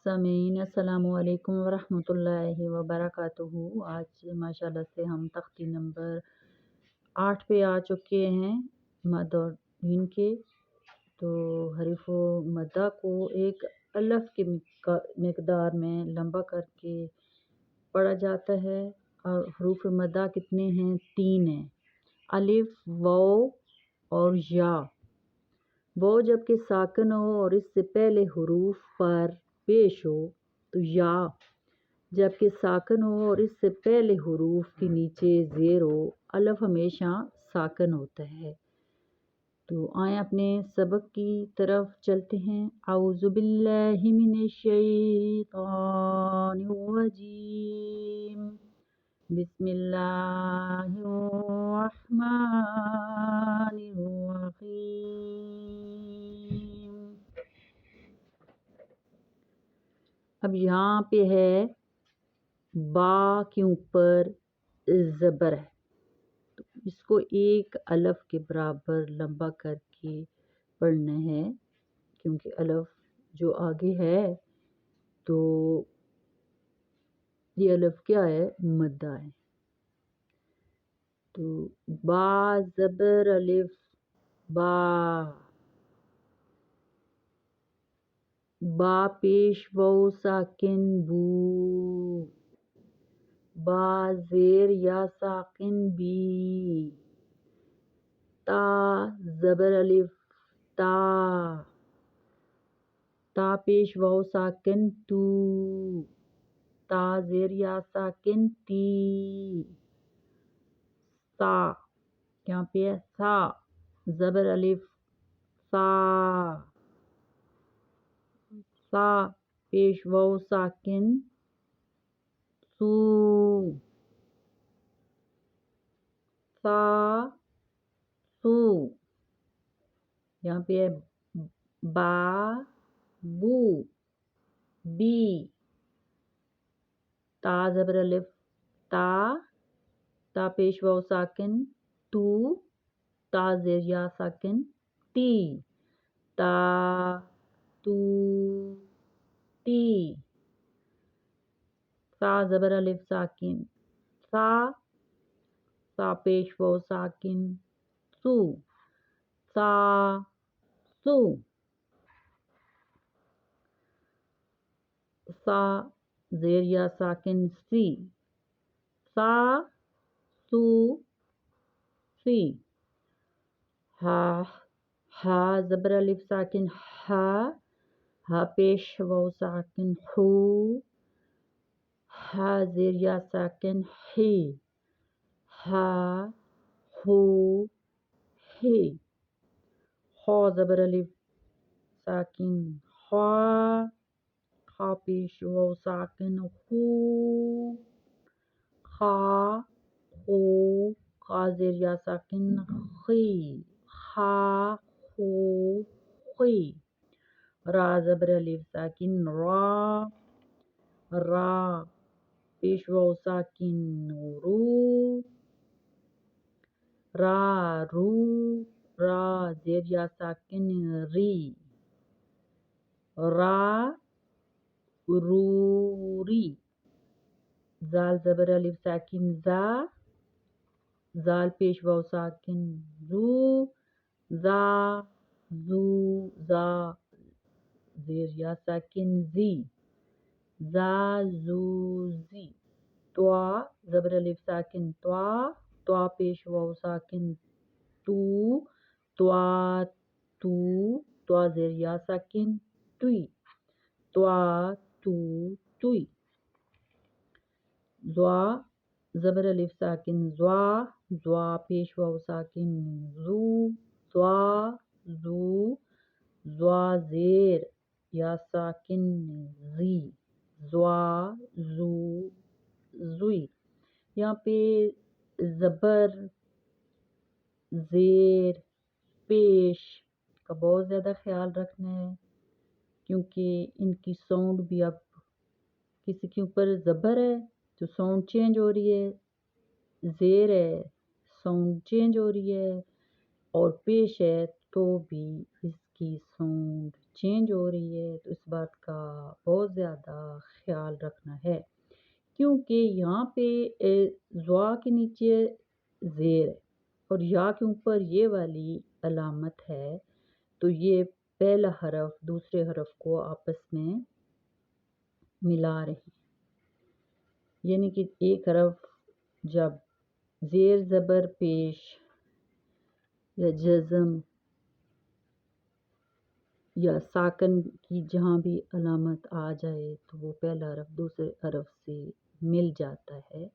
سامعین السلام علیکم ورحمۃ اللہ وبرکاتہ۔ آج ماشاءاللہ سے ہم تختی نمبر 8 پہ آ چکے ہیں مد اور مین کے۔ تو حروف مدہ کو ایک الف کے مقدار میں لمبا کر کے پڑھا جاتا ہے، اور حروف مدہ کتنے ہیں؟ 3 ہیں، الف، واو اور یا۔ واو جب کہ ساکن ہو اور اس سے پہلے حروف پر پیش ہو تو یا، جب کہ ساکن ہو اور اس سے پہلے حروف کے نیچے زیر ہو، الف ہمیشہ ساکن ہوتا ہے۔ تو آئیں اپنے سبق کی طرف چلتے ہیں۔ اعوذ باللہ من الشیطان الرجیم، بسم اللہ الرحمن الرحیم۔ اب یہاں پہ ہے با کے اوپر زبر ہے، تو اس کو ایک الف کے برابر لمبا کر کے پڑھنا ہے، کیونکہ الف جو آگے ہے تو یہ الف کیا ہے؟ مدہ ہے۔ تو با زبر الف، با، با پیش واو ساکن بو، با زیر یا ساکن بی، تا زبر الف، تا، تا پیش واو ساکن تو، تا زیر یا ساکن تی، سا، یہاں پہ ہے سا زبر الف، سا، سا پیش واو ساکن سو، سا، سو، یہاں پہ ہے با، بو، بی، تا زبر الف، تا، تا پیش واو ساکن تو، تا زیر یا ساکن تی، تا، تو، تی، سا زبر الف ساکن، سا، سا پیش واو ساکن سو، سا، سو، سا زیر یا ساکن سی، سا، سو، سی، ہا، ہا زبر الف ساکن ہا، ہا پیش واو ساکن ہو، ہا زیر یا ساکن ہی، ہا، ہو، ہی، خا زبر الف ساکن خا، خا پیش واو ساکن خو، خا، خو، خا زیر یا ساکن خی، خا، خو، خی، را زبر الف ساکن را، را پیش واو ساکن رو، را، رو، را زیر یا ساکن ری، را، روری، زال زبر الف ساکن زا، زال پیش واو ساکن زو، زا، زو، زا زیر یا ساکن زی، زا، زو، زی، توا زبر الف ساکن توا، توا پیش واو ساکن تو، توا، تو، توا زیر یا ساکن توی، توا، تو، توی، زوا زبر الف ساکن زوا، زوا پیش واو ساکن زو، زوا، زو، زوا زیر یا ساکن زی، زوا، زو، زوی۔ یہاں پہ زبر، زیر، پیش کا بہت زیادہ خیال رکھنا ہے، کیونکہ ان کی ساؤنڈ بھی اب کسی کے اوپر زبر ہے تو ساؤنڈ چینج ہو رہی ہے، زیر ہے ساؤنڈ چینج ہو رہی ہے، اور پیش ہے تو بھی اس کی ساؤنڈ چینج ہو رہی ہے تو اس بات کا بہت زیادہ خیال رکھنا ہے، کیونکہ یہاں پہ زوا کے نیچے زیر ہے اور یا کے اوپر یہ والی علامت ہے، تو یہ پہلا حرف دوسرے حرف کو آپس میں ملا رہے ہیں، یعنی کہ ایک حرف جب زیر زبر پیش یا جزم یا ساکن کی جہاں بھی علامت آ جائے تو وہ پہلا حرف دوسرے حرف سے مل جاتا ہے،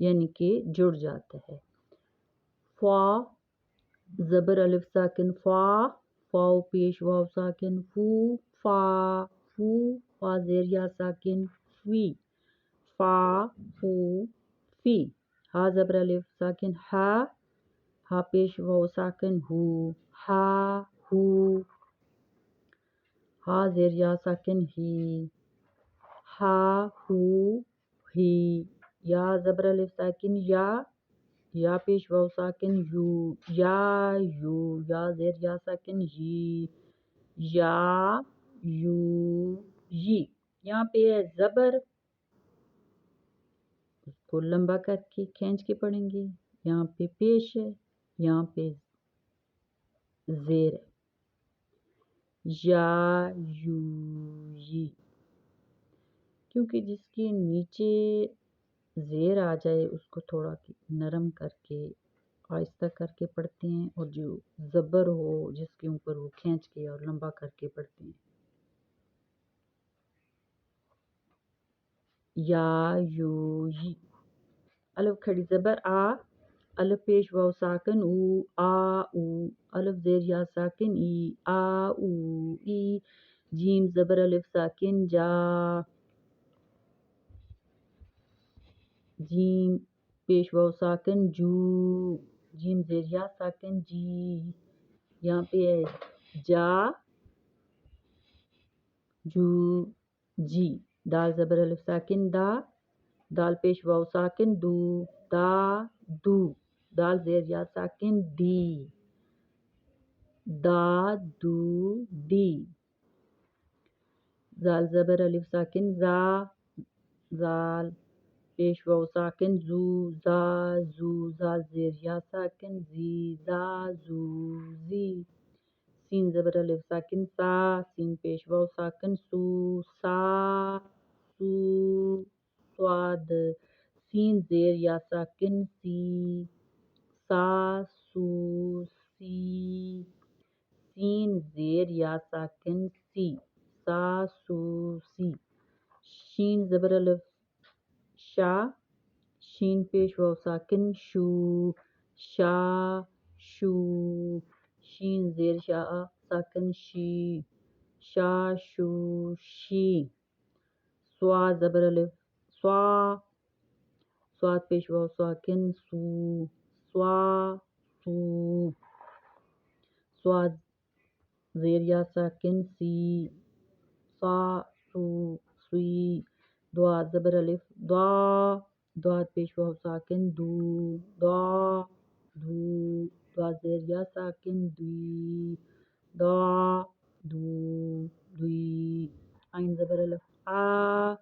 یعنی کہ جڑ جاتا ہے۔ فا زبر الف ساکن فا، فاؤ پیش واو ساکن فو، فا فو، فا زیر یا ساکن فی، فا فو فی۔ ہا زبر الف ساکن ہا، ہا پیش واو ساکن ہو، ہا ہو، ہا زیر یا ساکن ہی، ہا ہو ہی۔ یا زبر الف ساکن یا، یا پیش واو ساکن یو، یا یو، یا زیر یا ساکن یی، یا یو یی۔ یہاں پہ ہے زبر، اس کو لمبا کر کے کھینچ کے پڑھیں گے، یہاں پہ پیش ہے، یہاں پہ زیر ہے، یا یو یی۔ کیونکہ جس کے نیچے زیر آ جائے اس کو تھوڑا نرم کر کے آہستہ کر کے پڑھتے ہیں، اور جو زبر ہو جس کے اوپر وہ کھینچ کے اور لمبا کر کے پڑھتے ہیں۔ یا یو یی۔ الف کھڑی زبر آ، الف پیش واو ساکن او، آ او، الف زیر یا ساکن ای، آ او ای۔ جیم زبر الف ساکن جا، جیم پیش واو ساکن جو، جیم زیر یا ساکن جی، یہاں پہ ہے جا جو جی۔ دال زبر الف ساکن دا، دال پیش واو ساکن دو، دا دو، دال زیر یا ساکن دی، دا دو دی۔ زال زبر الف ساکن زا، زال پیش واو ساکن زو، زا زو، زال زیر یا ساکن زی، زا زو زی۔ سین زبر الف ساکن سا، سین پیش واو ساکن سو، سا سو۔ سواد سین زیر یا ساکن سی، سا سو سی، سین زیر یا ساکن سی، سا سو سی۔ شین زبر الف شا، شین پیش واو ساکن شو، شا شو، شین زیر یا ساکن شی، شا شو شی۔ سوا زبر الف سوا، سواد پیش واو ساکن سو، سوا سو، سواد زیر یا ساکن سی، سا سو سوی۔ دوا زبر الف دوا، دواد پیش واو ساکن دو، دوا دو، دوا زیر یا ساکن دوی، دوا دو دوی۔ عین زبر الف آ،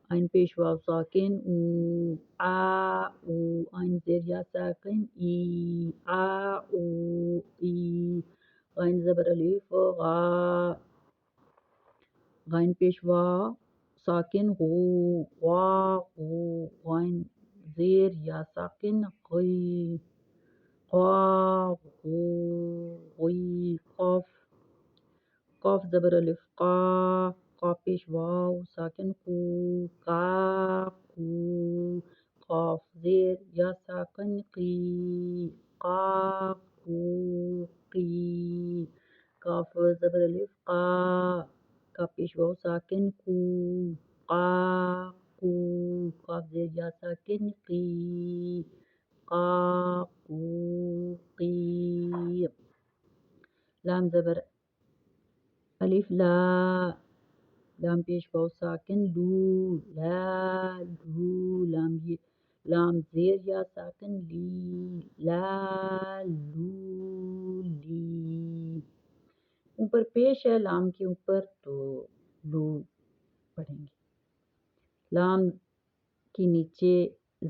عین پیش واو ساکن او، آ او، عین زیر یا ساکن ای، آ او ای۔ غین زبر الف غا، غین پیش واو ساکن غو، غوا غو، غین زیر یا ساکن غی، غوا غو غی۔ قاف، قاف زبر الف قا، قاف پیش واو ساکن قو، قا قو، قاف زیر یا ساکن قی، قا قو قی۔ کاف زبر الف قا، کاف پیش واو ساکن قو، قا قو، قاف زیر یا ساکن قی، قا قو قی۔ لام زبر الف لا، لام پیش واو ساکن لو، لا لو، لام زیر یا ساکن لی، لا لو لی۔ اوپر پیش ہے لام کے اوپر تو لو پڑھیں گے. لام کے نیچے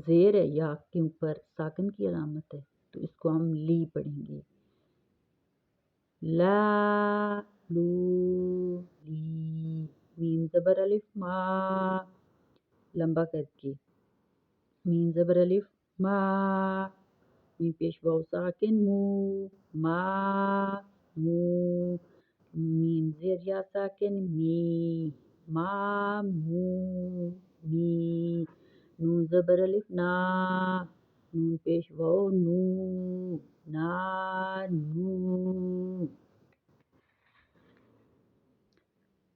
زیر ہے یا کے اوپر ساکن کی علامت ہے تو اس کو ہم لی پڑھیں گے. لا لو لی. میم زبر الف ما لمبا کر کے. میم زبر الف ما. میم پیش واو ساکن مو ما مو. میم زیر یا ساکن می ما مو می. نون زبر الف نا. نون پیش واو نو نا نو.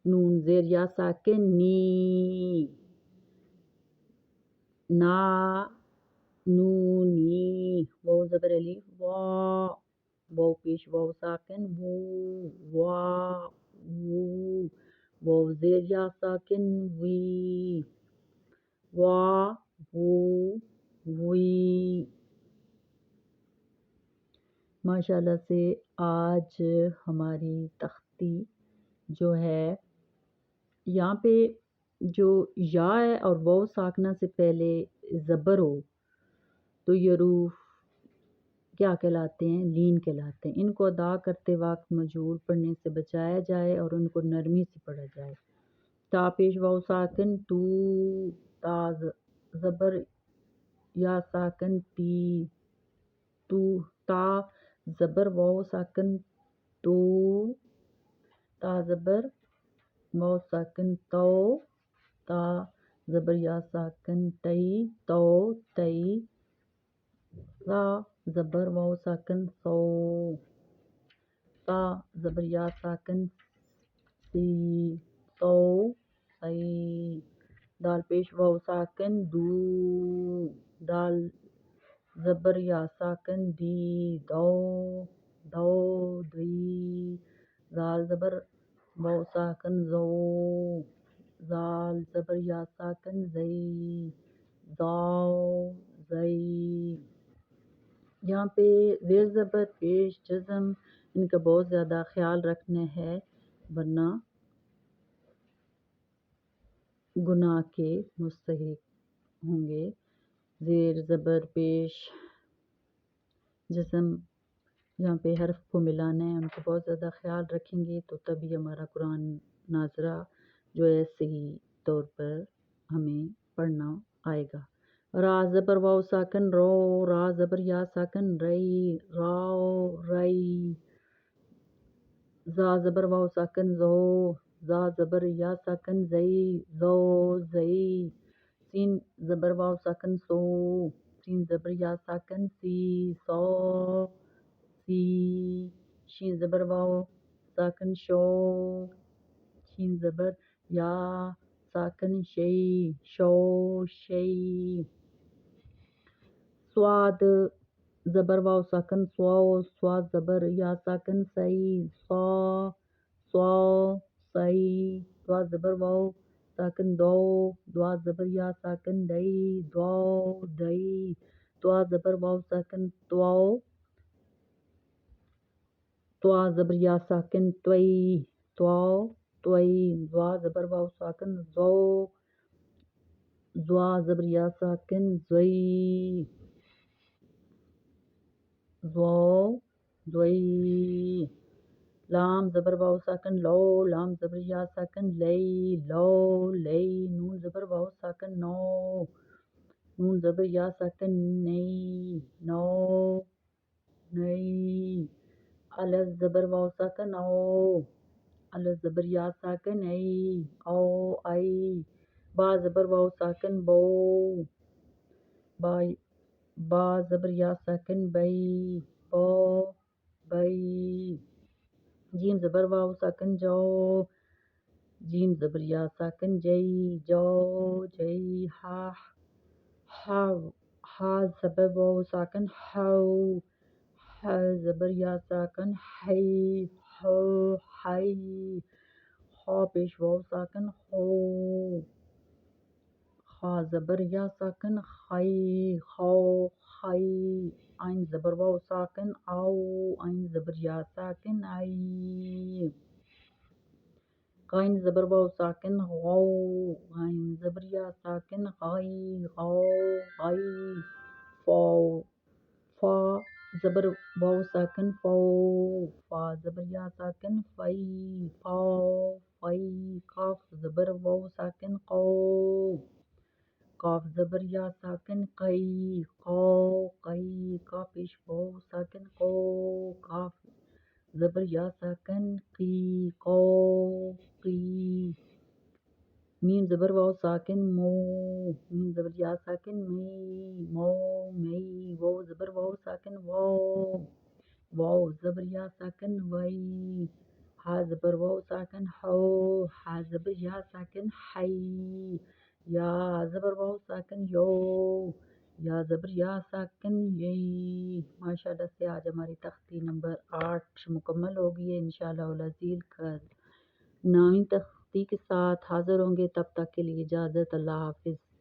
نون زیر یا ساکن نی نا نو نی. واو زبر الف وا. واو پیش واو ساکن وو وا وو. واو زیر یا ساکن وی وا وو وی. ماشاءاللہ سے آج ہماری تختی جو ہے یہاں پہ جو یا ہے اور واو ساکنہ سے پہلے زبر ہو تو یہ حروف کیا کہلاتے ہیں؟ لین کہلاتے ہیں. ان کو ادا کرتے وقت مجہول پڑھنے سے بچایا جائے اور ان کو نرمی سے پڑھا جائے. تا پیش واو ساکن تو. تا زبر یا ساکن تی تو. تا زبر واو ساکن تو. تا زبر واو ساکن تو. تا زبر یا ساکن تئی تو تئی. تا زبر واو ساکن سو. تا زبر یا ساکن سی سو سی. دال پیش واو ساکن دو. دال زبر یا ساکن دی دو دو دی. زال زبر واو ساکن زو. زال زبر یا ساکن زئی زاؤ زئی. یہاں پہ زیر زبر پیش جزم ان کا بہت زیادہ خیال رکھنا ہے ورنہ گناہ کے مستحق ہوں گے. زیر زبر پیش جزم یہاں پہ حرف کو ملانا ہے، ان کو بہت زیادہ خیال رکھیں گے تو تبھی ہمارا قرآن ناظرہ جو ہے صحیح طور پر ہمیں پڑھنا آئے گا. را زبر واو ساکن رو. را زبر یا ساکن رئی راؤ رئی. زا زبر واو ساکن زو. زا زبر یا ساکن زئی زو زئی. سین زبر واو ساکن سو. سین زبر یا ساکن سی سو سی. شین زبر واو ساکن شو. شین زبر یا ساکن شئی شو شئی. صاد زبر واو ساکن سو. صاد زبر یا ساکن سئی سو سو سئی. دوا زبر واو ساکن دو. دوا زبر یا ساکن دئی دو دئی. دوا زبر واو ساکن تو. توا زبر یا ساکن توئی تو توئی. زوا زبر واو ساکن زو. زوا زبر یا ساکن زوئی زو زوئی. لام زبر واو ساکن لو. لام زبر یا ساکن لئی لو لئی. نون زبر واو ساکن نو. نون زبر یا ساکن نئی نو نئی. الف زبر واو ساکن او. الف زبر یا ساکن ای او ای. با زبر واو ساکن بو. با با زبر یا ساکن بئی بو بئی. جیم زبر واو ساکن جو. جیم زبر یا ساکن جئی جو جئی. ہا ہا ہا زبر واو ساکن ہو. ہا زبر یا ساکن ہئی ہو ہئی. خا پیش واو ساکن خو. خا زبر یا ساکن خی خو خی عین زبر واو ساکن او عین زبر یا ساکن عی غین زبر واو ساکن غو غین زبر یا ساکن غی غو غی فو فا زبر واو ساکن فو فا زبر یا ساکن فی فو فی قاف زبر واو ساکن قو قاف زبر یا ساکن قی قو قی قاف پیش واو ساکن قو قاف زبر یا ساکن قی قو قی میم زبر واو ساکن مو میم زبر یا ساکن می مو می واو زبر واو ساکن واو واو زبر یا ساکن وی حا زبر واو ساکن حو حا زبر یا ساکن حی یا زبر واو ساکن یو یا زبر یا ساکن یی ماشاءاللہ سے آج ہماری تختی نمبر 8 مکمل ہوگی ہے انشاءاللہ العزیز کل 9 تختی کے ساتھ حاضر ہوں گے، تب تک کے لیے اجازت، اللہ حافظ۔